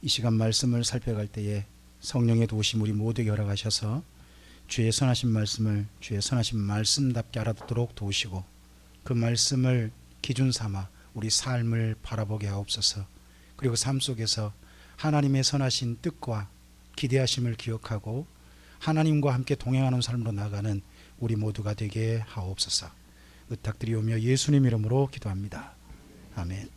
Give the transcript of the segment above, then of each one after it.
이 시간 말씀을 살펴갈 때에 성령의 도우심 우리 모두에게 허락하셔서 주의 선하신 말씀을 주의 선하신 말씀답게 알아듣도록 도우시고 그 말씀을 기준 삼아 우리 삶을 바라보게 하옵소서. 그리고 삶 속에서 하나님의 선하신 뜻과 기대하심을 기억하고 하나님과 함께 동행하는 삶으로 나가는 우리 모두가 되게 하옵소서. 부탁드리오며 예수님 이름으로 기도합니다. 아멘.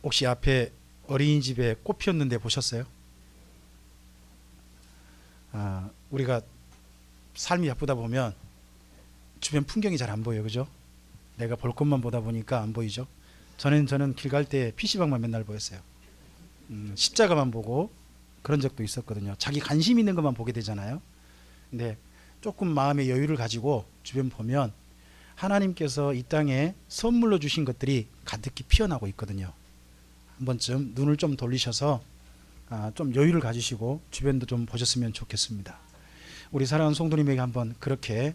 혹시 앞에 어린이집에 꽃 피었는데 보셨어요? 우리가 삶이 바쁘다 보면 주변 풍경이 잘 안 보여요. 그죠? 내가 볼 것만 보다 보니까 안 보이죠? 저는 길 갈 때 PC방만 맨날 보였어요. 십자가만 보고 그런 적도 있었거든요. 자기 관심 있는 것만 보게 되잖아요. 근데 조금 마음의 여유를 가지고 주변 보면 하나님께서 이 땅에 선물로 주신 것들이 가득히 피어나고 있거든요. 한 번쯤 눈을 좀 돌리셔서 좀 여유를 가지시고 주변도 좀 보셨으면 좋겠습니다. 우리 사랑하는 성도님에게 한번 그렇게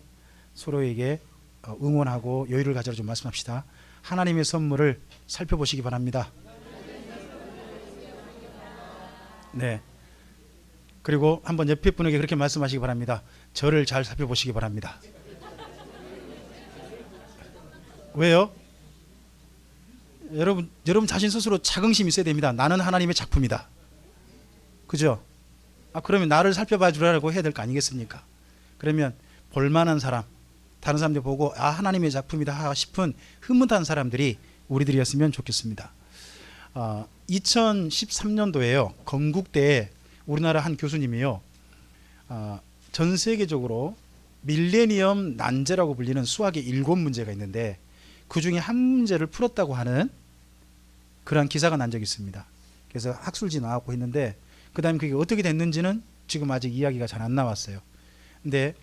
서로에게 응원하고 여유를 가져라 좀 말씀합시다. 하나님의 선물을 살펴보시기 바랍니다. 네. 그리고 한번 옆에 분에게 그렇게 말씀하시기 바랍니다. 저를 잘 살펴보시기 바랍니다. 왜요? 여러분 자신 스스로 자긍심이 있어야 됩니다. 나는 하나님의 작품이다. 그죠? 그러면 나를 살펴봐 주라고 해야 될 거 아니겠습니까? 그러면 볼만한 사람, 다른 사람들 보고 하나님의 작품이다 싶은 흐뭇한 사람들이 우리들이었으면 좋겠습니다. 2013년도에요. 건국대에 우리나라 한 교수님이요. 전 세계적으로 밀레니엄 난제라고 불리는 수학의 7문제가 있는데 그 중에 한 문제를 풀었다고 하는 그러한 기사가 난 적이 있습니다. 그래서 학술지 나왔고 했는데 그 다음에 그게 어떻게 됐는지는 지금 아직 이야기가 잘 안 나왔어요. 근데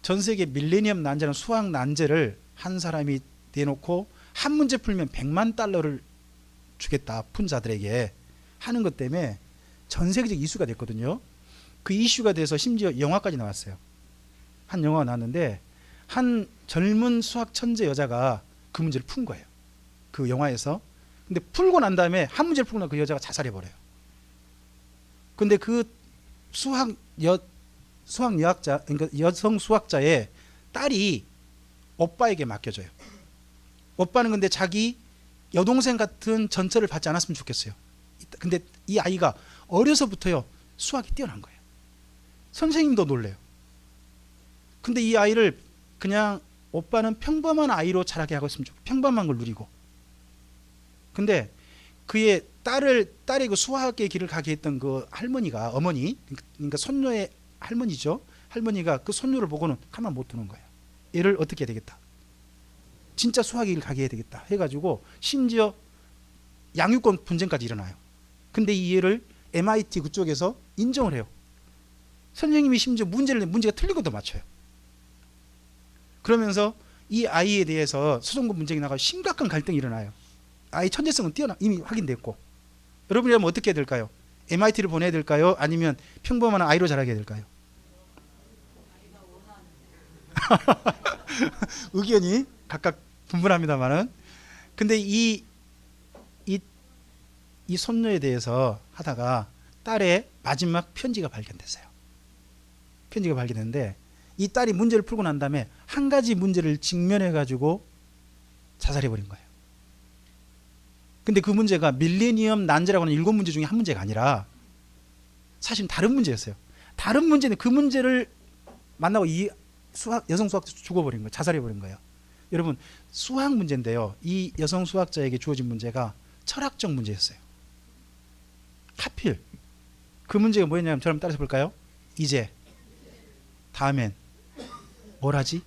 전 세계 밀레니엄 난제라는 수학 난제를 한 사람이 내놓고 한 문제 풀면 100만 달러를 주겠다 푼 자들에게 하는 것 때문에 전 세계적 이슈가 됐거든요. 그 이슈가 돼서 심지어 영화까지 나왔어요. 한 영화가 나왔는데 한 젊은 수학 천재 여자가 그 문제를 푼 거예요. 그 영화에서. 근데 풀고 난 다음에 한 문제를 풀고 난 그 여자가 자살해버려요. 근데 그 수학여학자, 그러니까 여성 수학자의 딸이 오빠에게 맡겨져요. 오빠는 근데 자기 여동생 같은 전처를 받지 않았으면 좋겠어요. 근데 이 아이가 어려서부터요 수학이 뛰어난 거예요. 선생님도 놀래요. 근데 이 아이를 그냥 오빠는 평범한 아이로 자라게 하고 있으면 좋겠어요. 평범한 걸 누리고. 근데 그의 딸의 그 수학의 길을 가게 했던 그 할머니가, 어머니, 그러니까 손녀의 할머니죠. 할머니가 그 손녀를 보고는 가만 못 두는 거예요. 얘를 어떻게 해야 되겠다. 진짜 수학의 길을 가게 해야 되겠다 해가지고 심지어 양육권 분쟁까지 일어나요. 근데 이 얘를 MIT 그쪽에서 인정을 해요. 선생님이 심지어 문제가 틀린 것도 맞춰요. 그러면서 이 아이에 대해서 소송권 분쟁이 나가고 심각한 갈등이 일어나요. 아이 천재성은 이미 확인됐고. 여러분이라면 어떻게 해야 될까요? MIT를 보내야 될까요? 아니면 평범한 아이로 자라게 해야 될까요? 의견이 각각 분분합니다만은. 근데 이 손녀에 대해서 하다가 딸의 마지막 편지가 발견됐어요. 편지가 발견됐는데 이 딸이 문제를 풀고 난 다음에 한 가지 문제를 직면해 가지고 자살해버린 거예요. 근데 그 문제가 밀레니엄 난제라고 하는 7문제 중에 한 문제가 아니라 사실 다른 문제였어요. 다른 문제는 그 문제를 만나고 이 여성 수학자 죽어버린 거예요. 자살해버린 거예요. 여러분 수학 문제인데요. 이 여성 수학자에게 주어진 문제가 철학적 문제였어요. 하필 그 문제가 뭐였냐면 저를 따라서 볼까요? 이제 다음엔 뭘 하지?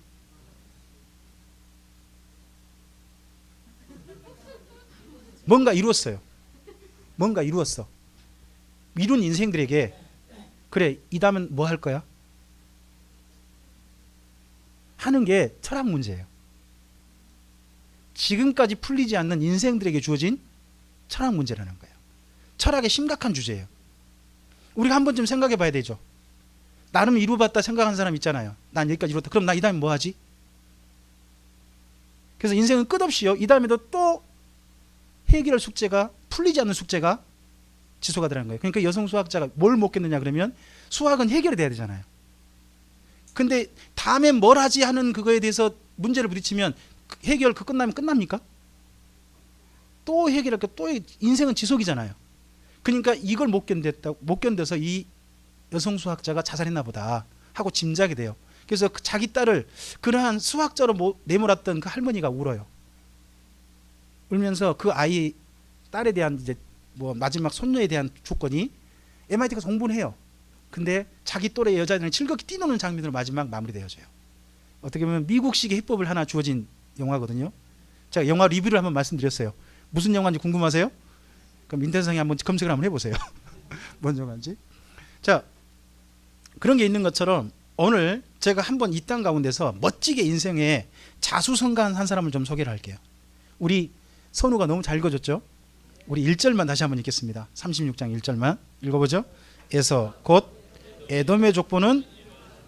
뭔가 이루었어요. 뭔가 이루었어. 이룬 인생들에게 그래 이 다음엔 뭐 할 거야? 하는 게 철학 문제예요. 지금까지 풀리지 않는 인생들에게 주어진 철학 문제라는 거예요. 철학의 심각한 주제예요. 우리가 한 번쯤 생각해 봐야 되죠. 나름 이루어봤다 생각하는 사람 있잖아요. 난 여기까지 이루었다. 그럼 나 이 다음에 뭐 하지? 그래서 인생은 끝없이요. 이 다음에도 또 해결할 숙제가, 풀리지 않는 숙제가 지소가 들어간 거예요. 그러니까 여성 수학자가 뭘 못 겠느냐 그러면 수학은 해결이 돼야 되잖아요. 근데 다음에 뭘 하지 하는 그거에 대해서 문제를 부딪히면 해결 끝나면 끝납니까? 또 해결할 거 또 인생은 지속이잖아요. 그러니까 이걸 못 견뎌서 이 여성 수학자가 자살했나 보다 하고 짐작이 돼요. 그래서 자기 딸을 그러한 수학자로 내몰았던 그 할머니가 울어요. 울면서 그 아이 딸에 대한 이제 뭐 마지막 손녀에 대한 조건이 MIT 가서 공부는 해요. 근데 자기 또래 여자들은 즐겁게 뛰노는 장면으로 마지막 마무리되어져요. 어떻게 보면 미국식의 해법을 하나 주어진 영화거든요. 제가 영화 리뷰를 한번 말씀드렸어요. 무슨 영화인지 궁금하세요? 그럼 인터넷상에 한번 검색을 한번 해보세요. 뭔 영화인지. 자, 그런 게 있는 것처럼 오늘 제가 한번 이 땅 가운데서 멋지게 인생에 자수성가한 사람을 좀 소개를 할게요. 우리 선우가 너무 잘 읽어줬죠? 우리 1절만 다시 한번 읽겠습니다. 36장 1절만 읽어보죠. 에서 곧 에돔의 족보는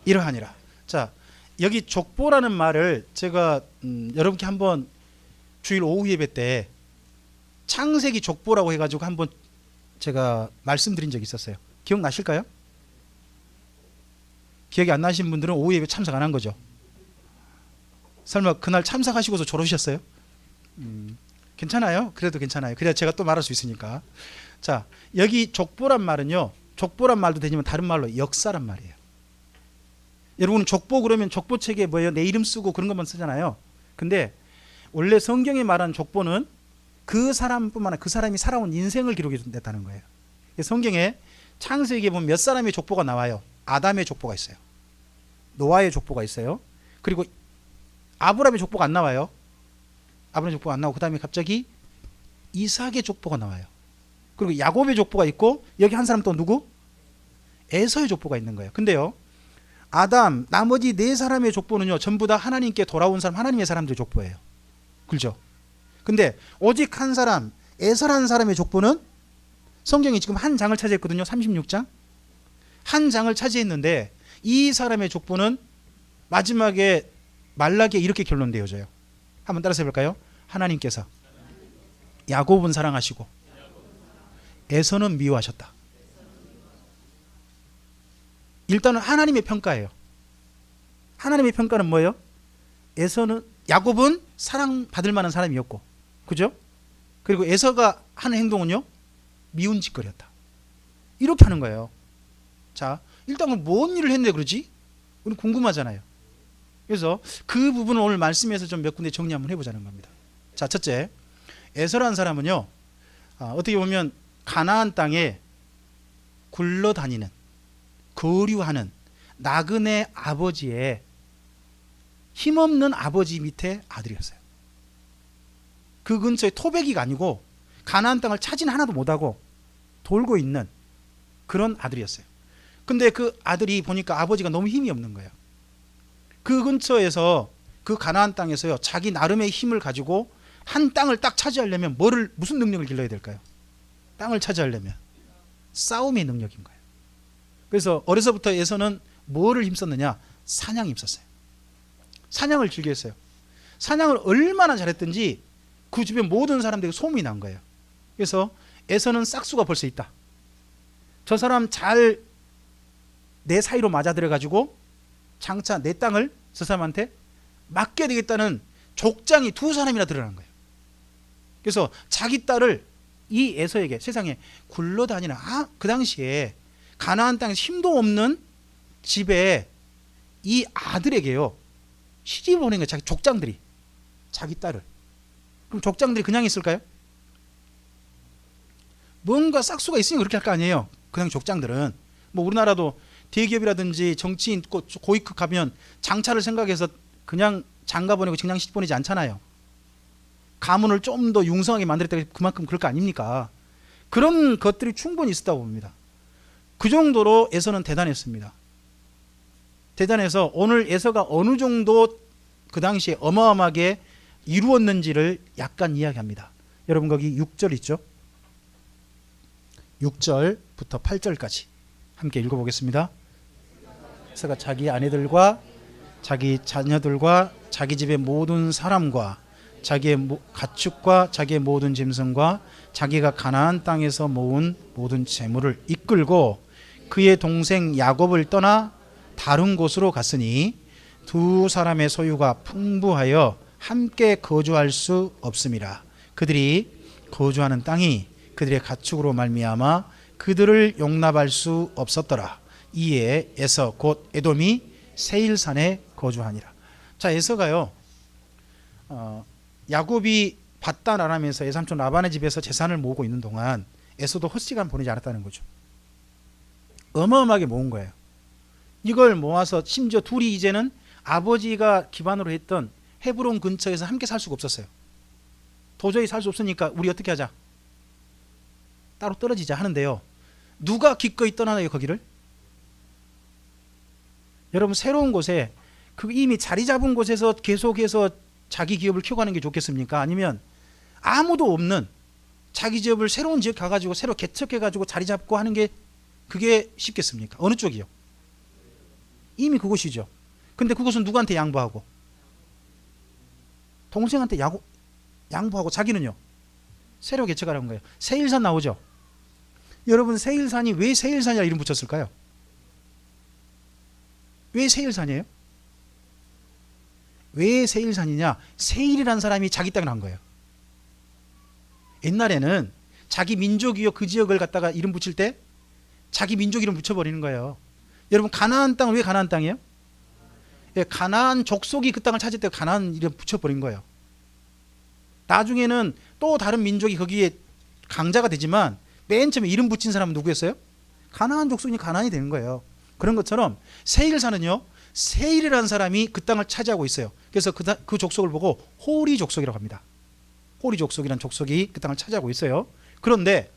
이러하니라. 자, 여기 족보라는 말을 제가 여러분께 한번 주일 오후 예배 때 창세기 족보라고 해가지고 한번 제가 말씀드린 적이 있었어요. 기억나실까요? 기억이 안 나신 분들은 오후 예배 참석 안 한 거죠. 설마 그날 참석하시고서 졸으셨어요? 괜찮아요. 그래도 괜찮아요. 그래야 제가 또 말할 수 있으니까. 자, 여기 족보란 말은요, 족보란 말도 되지만 다른 말로 역사란 말이에요. 여러분 족보 그러면 족보책에 뭐예요? 내 이름 쓰고 그런 것만 쓰잖아요. 근데 원래 성경에 말하는 족보는 그 사람뿐만 아니라 그 사람이 살아온 인생을 기록했다는 거예요. 성경에 창세기에 보면 몇 사람의 족보가 나와요. 아담의 족보가 있어요. 노아의 족보가 있어요. 그리고 아브라함의 족보가 안 나와요. 아브라함의 족보가 안 나오고 그 다음에 갑자기 이삭의 족보가 나와요. 그리고 야곱의 족보가 있고 여기 한 사람 또 누구? 에서의 족보가 있는 거예요. 근데요, 아담 나머지 네 사람의 족보는요 전부 다 하나님께 돌아온 사람, 하나님의 사람들의 족보예요. 그렇죠? 근데 오직 한 사람, 에서라는 사람의 족보는 성경이 지금 한 장을 차지했거든요. 36장 한 장을 차지했는데 이 사람의 족보는 마지막에 말라기에 이렇게 결론되어져요. 한번 따라서 해볼까요? 하나님께서 야곱은 사랑하시고 에서는 미워하셨다. 일단은 하나님의 평가예요. 하나님의 평가는 뭐예요? 에서는, 야곱은 사랑받을 만한 사람이었고, 그죠? 그리고 에서가 하는 행동은요, 미운 짓거리였다. 이렇게 하는 거예요. 자, 일단은 뭔 일을 했는데 그러지? 우리 궁금하잖아요. 그래서 그 부분을 오늘 말씀에서 좀 몇 군데 정리 한번 해보자는 겁니다. 자, 첫째, 에서라는 사람은요, 어떻게 보면 가나안 땅에 굴러다니는, 거류하는 나그네 아버지의 힘없는 아버지 밑에 아들이었어요. 그 근처에 토백이가 아니고 가나안 땅을 차진 하나도 못하고 돌고 있는 그런 아들이었어요. 근데 그 아들이 보니까 아버지가 너무 힘이 없는 거예요. 그 근처에서, 그 가나안 땅에서요, 자기 나름의 힘을 가지고 한 땅을 딱 차지하려면 무슨 능력을 길러야 될까요? 땅을 차지하려면 싸움의 능력인 거예요. 그래서 어려서부터 에서는 뭐를 힘썼느냐? 사냥에 힘썼어요. 사냥을 즐겼어요. 사냥을 얼마나 잘했든지 그 주변 모든 사람들에게 소문이 난 거예요. 그래서 에서는 싹수가 벌써 있다. 저 사람 잘 내 사이로 맞아들여가지고 장차 내 땅을 저 사람한테 맡겨야 되겠다는 족장이 두 사람이나 드러난 거예요. 그래서 자기 딸을 이 에서에게, 세상에 굴러다니는, 그 당시에 가나안 땅에 힘도 없는 집에 이 아들에게요, 시집을 보낸 거예요. 자기 족장들이, 자기 딸을. 그럼 족장들이 그냥 있을까요? 뭔가 싹수가 있으니 그렇게 할 거 아니에요. 그냥 족장들은. 뭐 우리나라도 대기업이라든지 정치인 고위급 가면 장차를 생각해서 그냥 장가 보내고 그냥 시집 보내지 않잖아요. 가문을 좀 더 융성하게 만들었다고 그만큼 그럴 거 아닙니까? 그런 것들이 충분히 있었다고 봅니다. 그 정도로 에서는 대단했습니다. 대단해서 오늘 에서가 어느 정도 그 당시에 어마어마하게 이루었는지를 약간 이야기합니다. 여러분 거기 6절 있죠? 6절부터 8절까지 함께 읽어보겠습니다. 에서가 자기 아내들과 자기 자녀들과 자기 집의 모든 사람과 자기의 가축과 자기의 모든 짐승과 자기가 가나안 땅에서 모은 모든 재물을 이끌고 그의 동생 야곱을 떠나 다른 곳으로 갔으니 두 사람의 소유가 풍부하여 함께 거주할 수 없음이라. 그들이 거주하는 땅이 그들의 가축으로 말미암아 그들을 용납할 수 없었더라. 이에 에서 곧 에돔이 세일산에 거주하니라. 자, 에서가요 야곱이 바단 아람에서 외삼촌 라반의 집에서 재산을 모으고 있는 동안 에서도 헛시간 보내지 않았다는 거죠. 어마어마하게 모은 거예요. 이걸 모아서 심지어 둘이 이제는 아버지가 기반으로 했던 헤브론 근처에서 함께 살 수가 없었어요. 도저히 살 수 없으니까 우리 어떻게 하자, 따로 떨어지자 하는데요, 누가 기꺼이 떠나요 거기를? 여러분, 새로운 곳에 그 이미 자리 잡은 곳에서 계속해서 자기 기업을 키워가는 게 좋겠습니까? 아니면 아무도 없는 자기 지역을 새로운 지역 가가지고 새로 개척해가지고 자리 잡고 하는 게 그게 쉽겠습니까? 어느 쪽이요? 이미 그곳이죠. 근데 그곳은 누구한테 양보하고? 동생한테 양보하고 자기는요 새로 개척하라는 거예요. 세일산 나오죠. 여러분, 세일산이 왜 세일산이라 이름 붙였을까요? 왜 세일산이에요? 왜 세일산이냐? 세일이라는 사람이 자기 땅을 한 거예요. 옛날에는 자기 민족이요 그 지역을 갖다가 이름 붙일 때 자기 민족 이름 붙여버리는 거예요. 여러분, 가나안 땅은 왜 가나안 땅이에요? 예, 가나안 족속이 그 땅을 찾을 때 가나안 이름 붙여버린 거예요. 나중에는 또 다른 민족이 거기에 강자가 되지만 맨 처음에 이름 붙인 사람은 누구였어요? 가나안 족속이 가나안이 되는 거예요. 그런 것처럼 세일산은요 세일이라는 사람이 그 땅을 차지하고 있어요. 그래서 그 족속을 보고 호리 족속이라고 합니다. 호리 족속이라는 족속이 그 땅을 차지하고 있어요. 그런데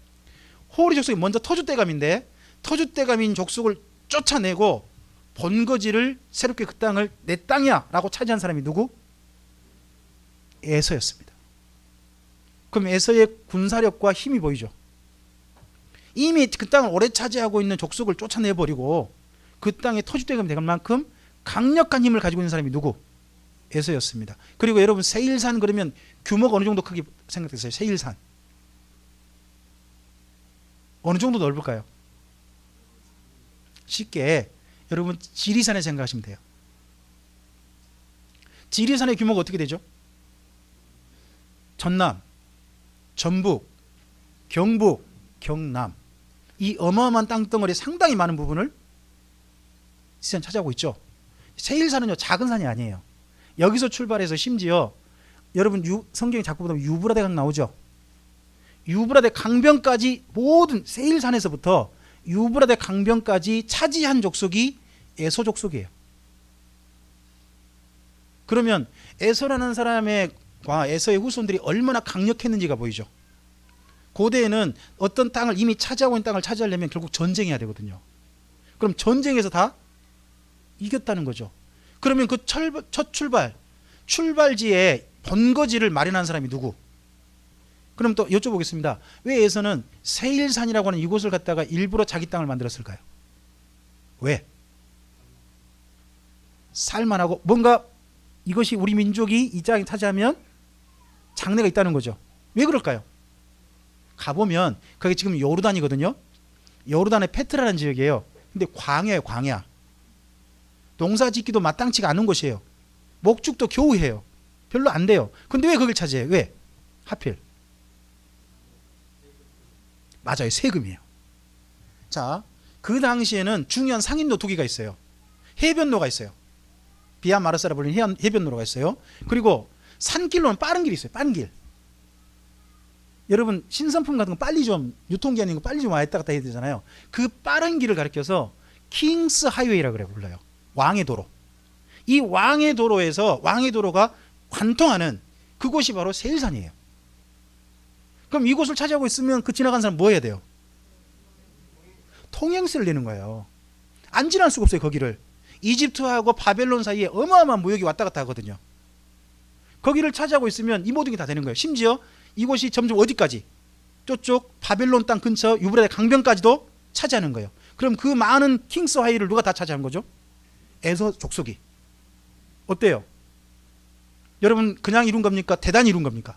호리 족속이 먼저 터줏대감인데 터줏대감인 족속을 쫓아내고 본거지를 새롭게 그 땅을 내 땅이야 라고 차지한 사람이 누구? 에서였습니다. 그럼 에서의 군사력과 힘이 보이죠. 이미 그 땅을 오래 차지하고 있는 족속을 쫓아내버리고 그 땅에 터줏대감이 될 만큼 강력한 힘을 가지고 있는 사람이 누구? 에서였습니다. 그리고 여러분, 세일산 그러면 규모가 어느 정도 크게 생각됐어요? 세일산 어느 정도 넓을까요? 쉽게 여러분 지리산에 생각하시면 돼요. 지리산의 규모가 어떻게 되죠? 전남, 전북, 경북, 경남, 이 어마어마한 땅덩어리 상당히 많은 부분을 지리산 차지하고 있죠. 세일산은요 작은 산이 아니에요. 여기서 출발해서 심지어 여러분 성경에 자꾸 보면 유브라데 강 나오죠. 유브라데 강변까지 모든 세일산에서부터 유브라데 강변까지 차지한 족속이 에서 족속이에요. 그러면 에서라는 사람의 에서의 후손들이 얼마나 강력했는지가 보이죠. 고대에는 어떤 땅을 이미 차지하고 있는 땅을 차지하려면 결국 전쟁해야 되거든요. 그럼 전쟁에서 다 이겼다는 거죠. 그러면 그 첫 출발지에 번거지를 마련한 사람이 누구? 그럼 또 여쭤보겠습니다. 왜 에서는 세일산이라고 하는 이곳을 갖다가 일부러 자기 땅을 만들었을까요? 왜? 살만하고 뭔가 이것이 우리 민족이 이 땅을 차지하면 장래가 있다는 거죠. 왜 그럴까요? 가보면 거기 지금 요르단이거든요. 요르단의 페트라라는 지역이에요. 근데 광야예요, 광야. 농사 짓기도 마땅치가 않은 곳이에요. 목축도 겨우 해요. 별로 안 돼요. 근데 왜 거길 차지해요? 왜? 하필. 맞아요, 세금이에요. 자, 그 당시에는 중요한 상인도 두 개가 있어요. 해변로가 있어요. 비아 마르사라 불리는 해변로가 있어요. 그리고 산길로는 빠른 길이 있어요. 빠른 길. 여러분, 신선품 같은 거 빨리 좀 유통기한인 거 빨리 좀 왔다 갔다 해야 되잖아요. 그 빠른 길을 가리켜서 킹스 하이웨이라고 그래 불러요. 왕의 도로. 이 왕의 도로에서 왕의 도로가 관통하는 그곳이 바로 세일산이에요. 그럼 이곳을 차지하고 있으면 그 지나간 사람 뭐 해야 돼요? 통행세를 내는 거예요. 안 지날 수가 없어요, 거기를. 이집트하고 바벨론 사이에 어마어마한 무역이 왔다 갔다 하거든요. 거기를 차지하고 있으면 이 모든 게 다 되는 거예요. 심지어 이곳이 점점 어디까지? 저쪽 바벨론 땅 근처 유브라데 강변까지도 차지하는 거예요. 그럼 그 많은 킹스 하이를 누가 다 차지한 거죠? 에서 족속이. 어때요? 여러분 그냥 이룬 겁니까? 대단히 이룬 겁니까?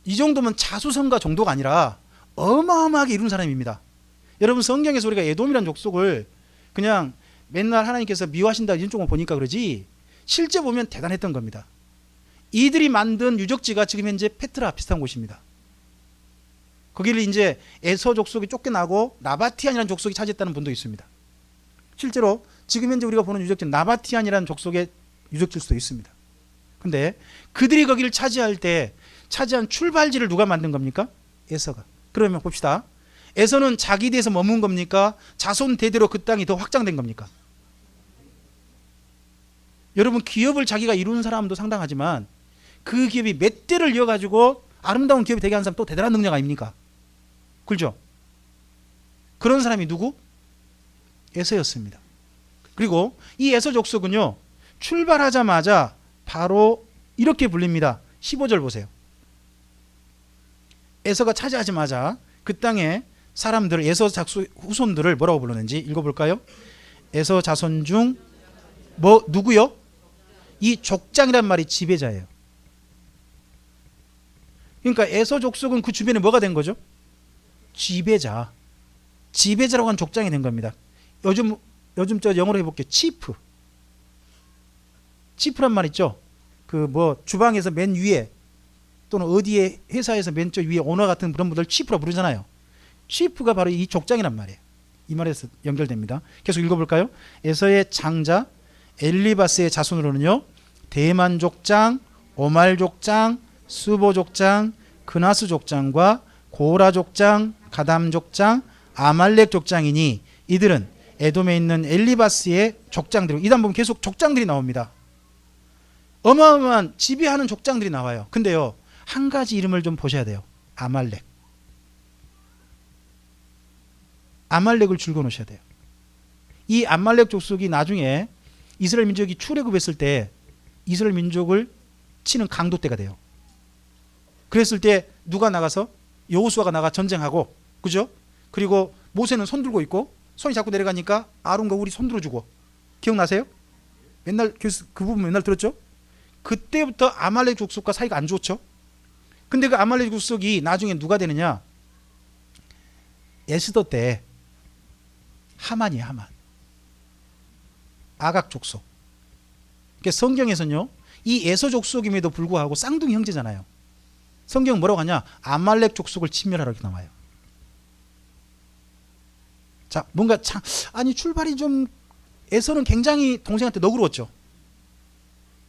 이 정도면 자수성가 정도가 아니라 어마어마하게 이룬 사람입니다. 여러분 성경에서 우리가 에돔이라는 족속을 그냥 맨날 하나님께서 미워하신다 이런 쪽으로 보니까 그러지 실제 보면 대단했던 겁니다. 이들이 만든 유적지가 지금 현재 페트라 비슷한 곳입니다. 거기를 이제 에서 족속이 쫓겨나고 나바티안이라는 족속이 차지했다는 분도 있습니다. 실제로 지금 현재 우리가 보는 유적지는 나바티안이라는 족속의 유적지일 수도 있습니다. 근데 그들이 거기를 차지할 때 차지한 출발지를 누가 만든 겁니까? 에서가. 그러면 봅시다. 에서는 자기 대에서 머문 겁니까? 자손 대대로 그 땅이 더 확장된 겁니까? 여러분 기업을 자기가 이룬 사람도 상당하지만 그 기업이 몇 대를 이어가지고 아름다운 기업이 되게 한 사람 또 대단한 능력 아닙니까? 그렇죠? 그런 사람이 누구? 에서였습니다. 그리고 이 에서 족속은요 출발하자마자 바로 이렇게 불립니다. 15절 보세요. 에서가 차지하자마자 그 땅에 사람들 에서 후손들을 뭐라고 불렀는지 읽어볼까요? 에서 자손 중 누구요? 이 족장이란 말이 지배자예요. 그러니까 에서 족속은 그 주변에 뭐가 된 거죠? 지배자라고 하는 족장이 된 겁니다. 요즘 저 영어로 해볼게요. 치프란 말 있죠? 그 주방에서 맨 위에 또는 어디에 회사에서 맨 저 위에 오너 같은 그런 분들 치프라 부르잖아요. 치프가 바로 이 족장이란 말이에요. 이 말에서 연결됩니다. 계속 읽어볼까요? 에서의 장자 엘리바스의 자손으로는요 대만 족장, 오말 족장, 수보 족장, 그나스 족장과 고라 족장, 가담 족장, 아말렉 족장이니 이들은 에돔에 있는 엘리바스의 족장들. 이 다음 보면 계속 족장들이 나옵니다. 어마어마한 지배하는 족장들이 나와요. 근데요 한 가지 이름을 좀 보셔야 돼요. 아말렉을 줄거 놓으셔야 돼요. 이 아말렉 족속이 나중에 이스라엘 민족이 출애굽했을 때 이스라엘 민족을 치는 강도 때가 돼요. 그랬을 때 누가 나가서 여호수아가 나가 전쟁하고 그죠? 그리고 모세는 손 들고 있고 손이 자꾸 내려가니까 아론과 울이 손 들어주고 기억나세요? 맨날 그 부분 맨날 들었죠? 그때부터 아말렉 족속과 사이가 안 좋죠. 근데 그 아말렉 족속이 나중에 누가 되느냐? 에스더 때 하만이에요. 하만. 아각 족속. 그러니까 성경에서는요 이 에서 족속임에도 불구하고 쌍둥이 형제잖아요. 성경은 뭐라고 하냐? 아말렉 족속을 침멸하라 이렇게 나와요. 자, 뭔가 출발이 좀 에서는 굉장히 동생한테 너그러웠죠.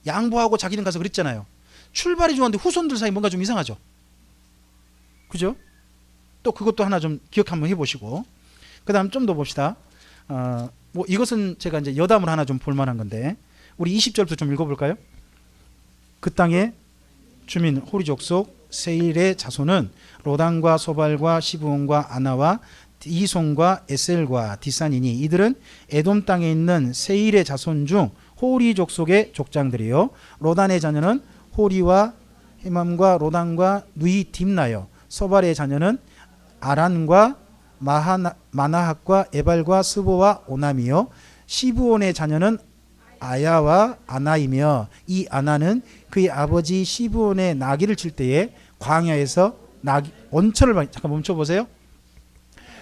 양보하고 자기는 가서 그랬잖아요. 출발이 좋았는데 후손들 사이 뭔가 좀 이상하죠. 그죠? 또 그것도 하나 좀 기억 한번 해보시고 그 다음 좀 더 봅시다. 이것은 제가 이제 여담을 하나 좀 볼만한 건데 우리 20절부터 좀 읽어볼까요? 그 땅의 주민 호리 족속 세일의 자손은 로단과 소발과 시브온과 아나와 이송과 에셀과 디산이니 이들은 에돔 땅에 있는 세일의 자손 중 호리 족속의 족장들이요. 로단의 자녀는 호리와 헤맘과 로단과 누이 딥나요. 소발의 자녀는 아란과 마나핫과 에발과 스보와 오남이요. 시브온의 자녀는 아야와 아나이며 이 아나는 그의 아버지 시브온의 나귀를 칠 때에 광야에서 온천을 잠깐 멈춰보세요.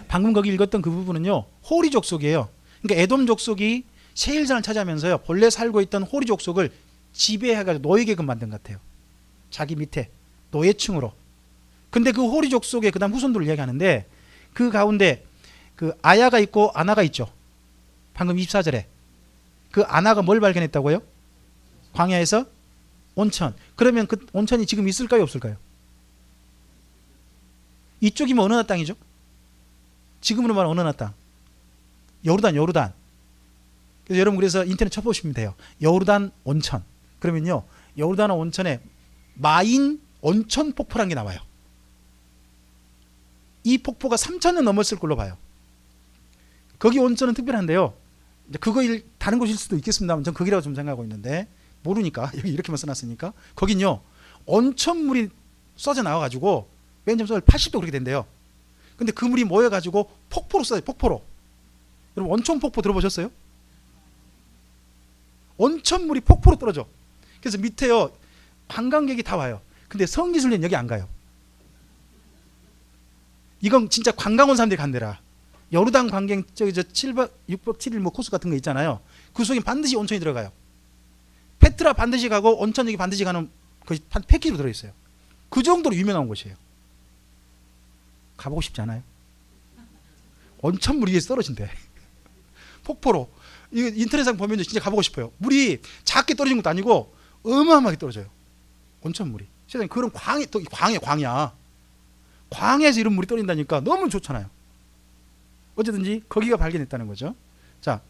방금 거기 읽었던 그 부분은요 호리 족속이에요. 그러니까 에돔 족속이 세일산을 차지하면서요 본래 살고 있던 호리 족속을 지배해가지고 노예계급 만든 것 같아요. 자기 밑에 노예층으로. 근데 그 호리 족속의 그 다음 후손들을 이야기하는데 그 가운데 그 아야가 있고 아나가 있죠. 방금 24절에 그 아나가 뭘 발견했다고요? 광야에서 온천. 그러면 그 온천이 지금 있을까요 없을까요? 이쪽이면 어느 나 땅이죠? 지금으로 말하면 어느 나 땅? 요르단. 그래서 여러분 그래서 인터넷 쳐보시면 돼요. 요르단 온천. 그러면요 요르단 온천에 마인 온천 폭포라는 게 나와요. 이 폭포가 3,000년 넘었을 걸로 봐요. 거기 온천은 특별한데요. 그거 다른 곳일 수도 있겠습니다만 전 거기라고 좀 생각하고 있는데 모르니까 여기 이렇게만 써놨으니까 거긴요 온천물이 쏟아 나와가지고 맨 처음 80도 그렇게 된대요. 근데 그 물이 모여가지고 폭포로 쏟아요. 폭포로. 여러분 온천 폭포 들어보셨어요? 온천물이 폭포로 떨어져. 그래서 밑에요 관광객이 다 와요. 근데 성지순례는 여기 안 가요. 이건 진짜 관광 온 사람들이 간 데라. 여르단 관광 저기 저 7박 6박 7일 뭐 코스 같은 거 있잖아요. 그 속에 반드시 온천이 들어가요. 페트라 반드시 가고 온천 여기 반드시 가는 거의 한 패키지로 들어 있어요. 그 정도로 유명한 곳이에요. 가보고 싶지 않아요? 온천 물 위에서 떨어진대. 폭포로. 이거 인터넷상 보면 진짜 가보고 싶어요. 물이 작게 떨어진 것도 아니고 어마어마하게 떨어져요. 온천 물이. 세상에 그런 광이 또 광야. 광야에서 이런 물이 떨어진다니까 너무 좋잖아요. 어쨌든지 거기가 발견했다는 거죠. 자,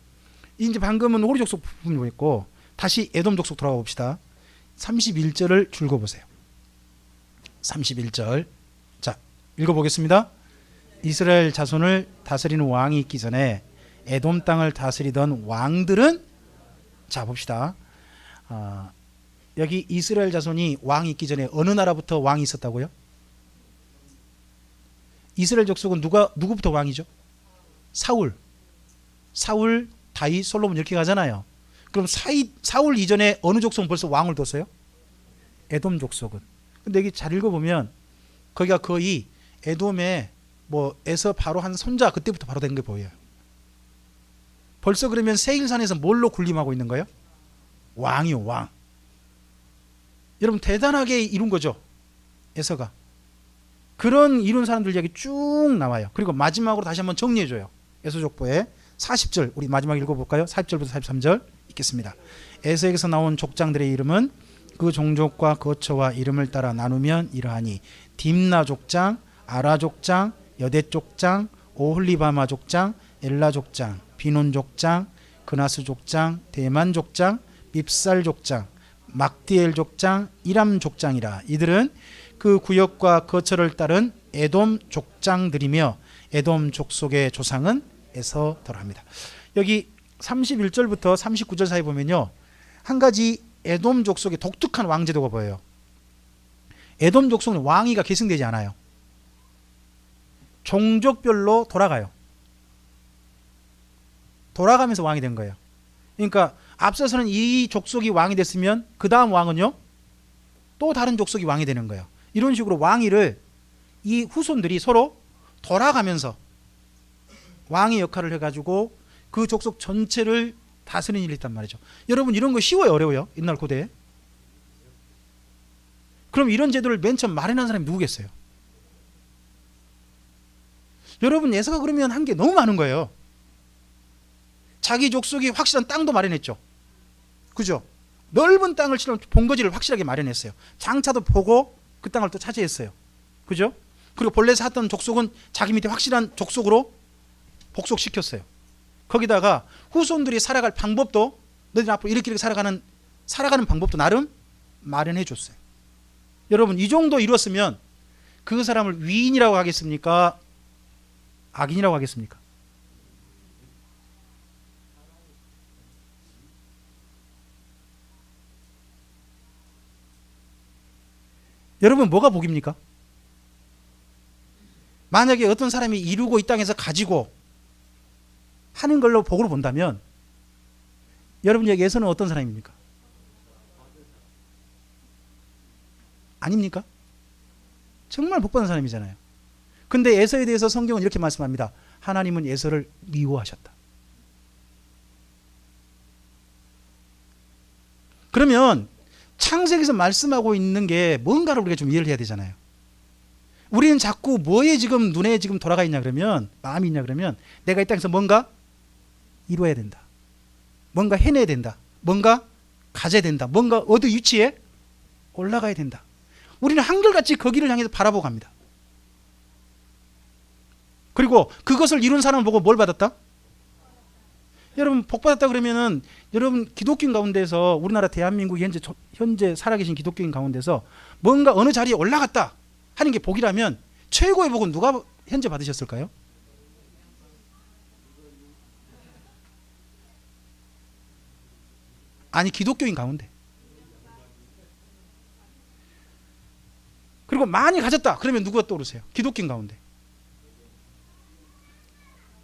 이제 방금은 호리 족속 부분을 보였고 다시 에돔 족속 돌아가 봅시다. 31절을 줄거 보세요. 31절. 자, 읽어보겠습니다. 이스라엘 자손을 다스리는 왕이 있기 전에 에돔 땅을 다스리던 왕들은, 자 봅시다. 여기 이스라엘 자손이 왕이 있기 전에 어느 나라부터 왕이 있었다고요? 이스라엘 족속은 누구부터 왕이죠? 사울, 다윗, 솔로몬 이렇게 가잖아요. 그럼 사울 이전에 어느 족속은 벌써 왕을 뒀어요? 에돔 족속은. 근데 여기 잘 읽어보면 거기가 거의 에돔의 에서 바로 한 손자 그때부터 바로 된 게 보여요. 벌써 그러면 세일산에서 뭘로 군림하고 있는 거예요? 왕이요, 왕. 여러분 대단하게 이룬 거죠, 에서가. 그런 이룬 사람들 이야기 쭉 나와요. 그리고 마지막으로 다시 한번 정리해줘요. 에서족보의 40절, 우리 마지막 읽어볼까요? 40절부터 43절 읽겠습니다. 에서에게서 나온 족장들의 이름은 그 종족과 거처와 이름을 따라 나누면 이러하니 딥나 족장, 아라 족장, 여대 족장, 오홀리바마 족장, 엘라 족장, 비논 족장, 그나스 족장, 대만 족장, 밉살 족장, 막디엘 족장, 이람 족장이라. 이들은 그 구역과 거처를 따른 에돔 족장들이며 에돔 족속의 조상은 에서더랍니다. 여기 31절부터 39절 사이 보면요, 한 가지 에돔 족속의 독특한 왕제도가 보여요. 에돔 족속은 왕위가 계승되지 않아요. 종족별로 돌아가요. 돌아가면서 왕이 된 거예요. 그러니까 앞서서는 이 족속이 왕이 됐으면 그 다음 왕은요 또 다른 족속이 왕이 되는 거예요. 이런 식으로 왕위를 이 후손들이 서로 돌아가면서 왕의 역할을 해가지고 그 족속 전체를 다스리는 일이 있단 말이죠. 여러분 이런 거 쉬워요, 어려워요? 옛날 고대에? 그럼 이런 제도를 맨 처음 마련한 사람이 누구겠어요? 여러분 에서가 그러면 한 게 너무 많은 거예요. 자기 족속이 확실한 땅도 마련했죠. 그죠? 넓은 땅을 치는 본거지를 확실하게 마련했어요. 장차도 보고 그 땅을 또 차지했어요. 그죠? 그리고 본래 살았던 족속은 자기 밑에 확실한 족속으로 복속시켰어요. 거기다가 후손들이 살아갈 방법도, 너희들 앞으로 이렇게 살아가는 방법도 나름 마련해 줬어요. 여러분 이 정도 이뤘으면 그 사람을 위인이라고 하겠습니까? 악인이라고 하겠습니까? 여러분 뭐가 복입니까? 만약에 어떤 사람이 이루고 이 땅에서 가지고 하는 걸로 복으로 본다면 여러분 여기에서는 어떤 사람입니까? 아닙니까? 정말 복받은 사람이잖아요. 근데 에서에 대해서 성경은 이렇게 말씀합니다. 하나님은 에서를 미워하셨다. 그러면 창세기에서 말씀하고 있는 게 뭔가를 우리가 좀 이해를 해야 되잖아요. 우리는 자꾸 뭐에 지금 눈에 지금 돌아가 있냐 그러면, 마음이 있냐 그러면 내가 이 땅에서 뭔가 이루어야 된다, 뭔가 해내야 된다, 뭔가 가져야 된다, 뭔가 어디 위치에 올라가야 된다. 우리는 한결같이 거기를 향해서 바라보고 갑니다. 그리고 그것을 이룬 사람을 보고 뭘 받았다? 여러분 복 받았다 그러면은 여러분 기독교인 가운데서, 우리나라 대한민국 현재 살아계신 기독교인 가운데서 뭔가 어느 자리에 올라갔다 하는 게 복이라면 최고의 복은 누가 현재 받으셨을까요? 아니 기독교인 가운데. 그리고 많이 가졌다 그러면 누가 떠오르세요? 기독교인 가운데.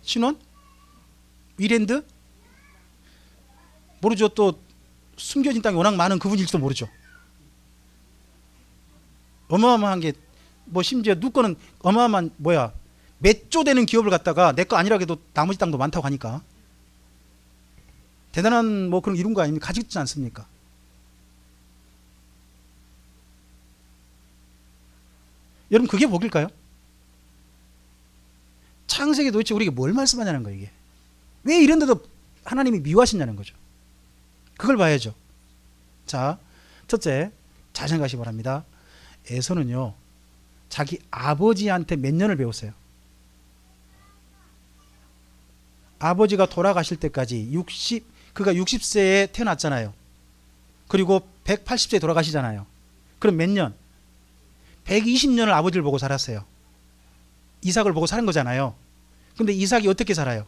신원? 위랜드? 모르죠. 또 숨겨진 땅이 워낙 많은 그분일지도 모르죠. 어마어마한 게 뭐 심지어 누꺼는 어마어마한 몇 조 되는 기업을 갖다가 내 거 아니라 해도 나머지 땅도 많다고 하니까 대단한 뭐 그런 이룬 거 아닙니까? 가지고 있지 않습니까? 여러분 그게 복일까요? 창세기 도대체 우리에게 뭘 말씀하냐는 거예요. 이게 왜 이런데도 하나님이 미워하시냐는 거죠. 그걸 봐야죠. 자, 첫째, 잘 생각하시기 바랍니다. 에서는요 자기 아버지한테 몇 년을 배웠어요. 아버지가 돌아가실 때까지 그가 60세에 태어났잖아요. 그리고 180세에 돌아가시잖아요. 그럼 몇 년? 120년을 아버지를 보고 살았어요. 이삭을 보고 사는 거잖아요. 근데 이삭이 어떻게 살아요?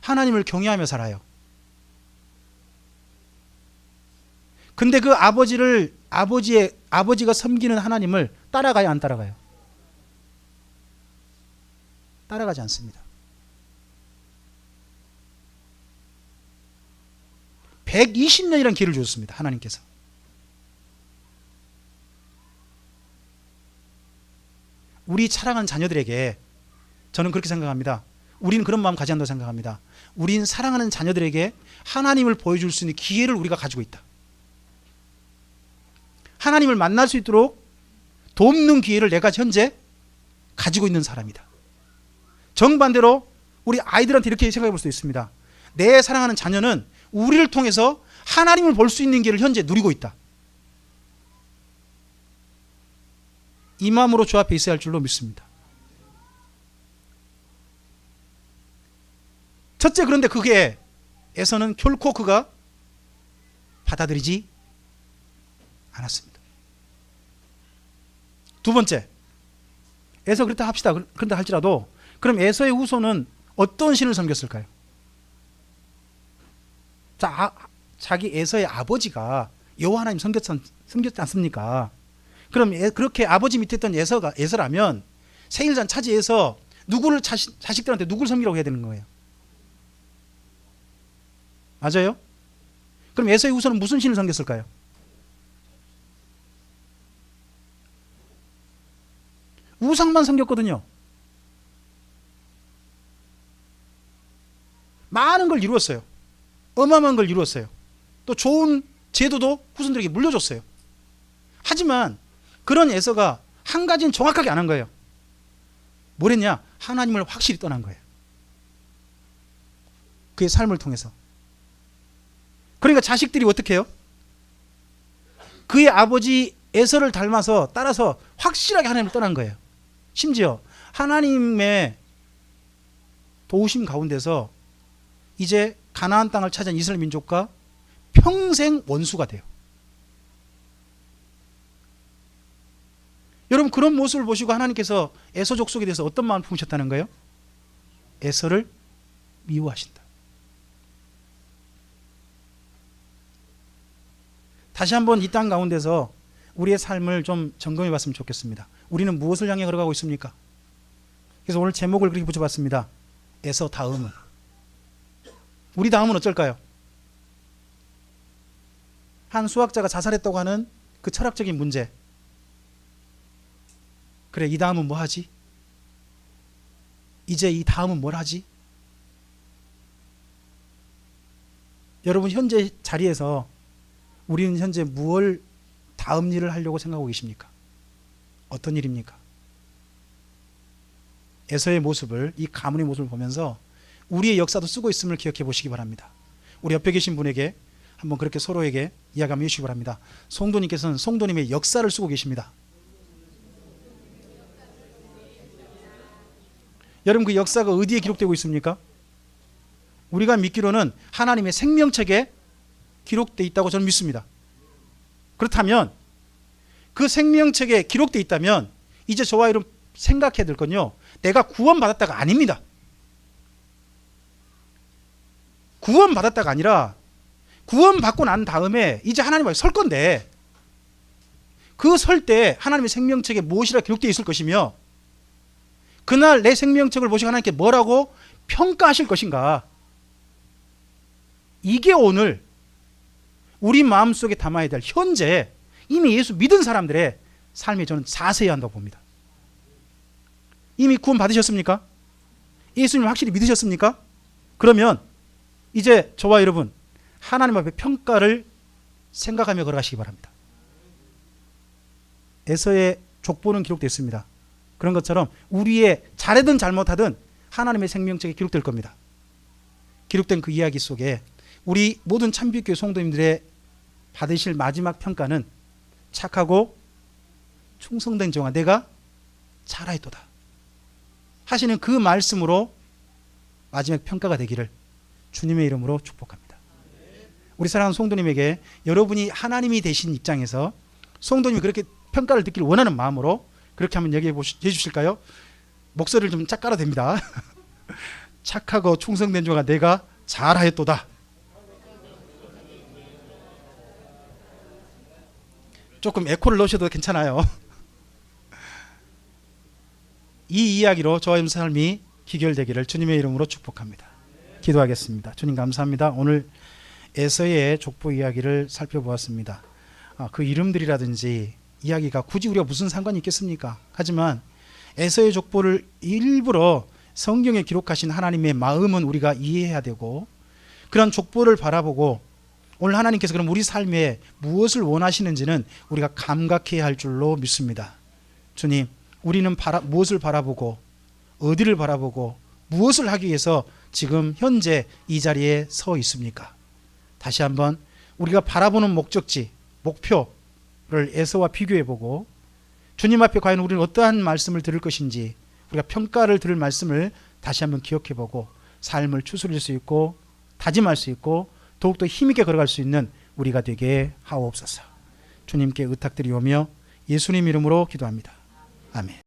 하나님을 경외하며 살아요. 근데 그 아버지가 섬기는 하나님을 따라가요, 안 따라가요? 따라가지 않습니다. 120년이라는 기회를 주셨습니다. 하나님께서. 우리 사랑하는 자녀들에게 저는 그렇게 생각합니다. 우리는 그런 마음 가져야 한다고 생각합니다. 우린 사랑하는 자녀들에게 하나님을 보여줄 수 있는 기회를 우리가 가지고 있다. 하나님을 만날 수 있도록 돕는 기회를 내가 현재 가지고 있는 사람이다. 정반대로 우리 아이들한테 이렇게 생각해 볼 수 있습니다. 내 사랑하는 자녀는 우리를 통해서 하나님을 볼 수 있는 기회를 현재 누리고 있다. 이 마음으로 주 앞에 있어야 할 줄로 믿습니다. 첫째, 그런데 그게 에서는 결코 그가 받아들이지 않았습니다. 두 번째, 에서 그렇다 합시다. 그런다 할지라도 그럼 에서의 후손은 어떤 신을 섬겼을까요? 자기 에서의 아버지가 여호와 하나님 섬겼지 않습니까? 그럼 그렇게 아버지 밑에 있던 에서라면 생일잔 차지해서 자식들한테 누구를 섬기라고 해야 되는 거예요? 맞아요? 그럼 에서의 후손은 무슨 신을 섬겼을까요? 우상만 섬겼거든요. 많은 걸 이루었어요. 어마어마한 걸 이루었어요. 또 좋은 제도도 후손들에게 물려줬어요. 하지만 그런 에서가 한 가지는 정확하게 안 한 거예요. 뭐랬냐? 하나님을 확실히 떠난 거예요. 그의 삶을 통해서. 그러니까 자식들이 어떻게 해요? 그의 아버지 에서를 닮아서 따라서 확실하게 하나님을 떠난 거예요. 심지어 하나님의 도우심 가운데서 이제 가나안 땅을 찾은 이스라엘 민족과 평생 원수가 돼요. 여러분 그런 모습을 보시고 하나님께서 에서 족속에 대해서 어떤 마음을 품으셨다는 거예요? 에서를 미워하신다. 다시 한번 이 땅 가운데서 우리의 삶을 좀 점검해 봤으면 좋겠습니다. 우리는 무엇을 향해 걸어가고 있습니까? 그래서 오늘 제목을 그렇게 붙여봤습니다. 에서 다음은. 우리 다음은 어쩔까요? 한 수학자가 자살했다고 하는 그 철학적인 문제. 그래, 이 다음은 뭐 하지? 이제 이 다음은 뭘 하지? 여러분 현재 자리에서 우리는 현재 무엇을 다음 일을 하려고 생각하고 계십니까? 어떤 일입니까? 에서의 모습을, 이 가문의 모습을 보면서 우리의 역사도 쓰고 있음을 기억해 보시기 바랍니다. 우리 옆에 계신 분에게 한번 그렇게 서로에게 이야기 한번 해주시기 바랍니다. 성도님께서는 성도님의 역사를 쓰고 계십니다. 여러분 그 역사가 어디에 기록되고 있습니까? 우리가 믿기로는 하나님의 생명책에 기록되어 있다고 저는 믿습니다. 그렇다면 그 생명책에 기록되어 있다면 이제 저와 여러분 생각해야 될 건요, 내가 구원받았다가 아닙니다. 구원받았다가 아니라 구원받고 난 다음에 이제 하나님 앞에 설 건데 그 설 때 하나님의 생명책에 무엇이라 기록되어 있을 것이며 그날 내 생명책을 보시고 하나님께 뭐라고 평가하실 것인가. 이게 오늘 우리 마음속에 담아야 될 현재 이미 예수 믿은 사람들의 삶에 저는 자세히 한다고 봅니다. 이미 구원 받으셨습니까? 예수님 확실히 믿으셨습니까? 그러면 이제 저와 여러분 하나님 앞에 평가를 생각하며 걸어가시기 바랍니다. 에서의 족보는 기록됐습니다. 그런 것처럼 우리의 잘하든 잘못하든 하나님의 생명책에 기록될 겁니다. 기록된 그 이야기 속에 우리 모든 참빛교회 성도님들의 받으실 마지막 평가는 착하고 충성된 종아 내가 잘하였도다 하시는 그 말씀으로 마지막 평가가 되기를 주님의 이름으로 축복합니다. 우리 사랑하는 성도님에게 여러분이 하나님이 되신 입장에서 성도님이 그렇게 평가를 듣기를 원하는 마음으로 그렇게 한번 얘기해 주실까요? 목소리를 좀 짝 깔아도 됩니다. 착하고 충성된 종아 내가 잘하였도다. 조금 에코를 넣으셔도 괜찮아요. 이 이야기로 저와 여러분 삶이 기결되기를 주님의 이름으로 축복합니다. 기도하겠습니다. 주님 감사합니다. 오늘 에서의 족보 이야기를 살펴보았습니다. 그 이름들이라든지 이야기가 굳이 우리가 무슨 상관이 있겠습니까? 하지만 에서의 족보를 일부러 성경에 기록하신 하나님의 마음은 우리가 이해해야 되고 그런 족보를 바라보고 오늘 하나님께서 그럼 우리 삶에 무엇을 원하시는지는 우리가 감각해야 할 줄로 믿습니다. 주님, 우리는 무엇을 바라보고 어디를 바라보고 무엇을 하기 위해서 지금 현재 이 자리에 서 있습니까? 다시 한번 우리가 바라보는 목적지, 목표를 에서와 비교해보고 주님 앞에 과연 우리는 어떠한 말씀을 들을 것인지 우리가 평가를 들을 말씀을 다시 한번 기억해보고 삶을 추스릴 수 있고 다짐할 수 있고 더욱더 힘있게 걸어갈 수 있는 우리가 되게 하옵소서. 주님께 의탁드리오며 예수님 이름으로 기도합니다. 아멘.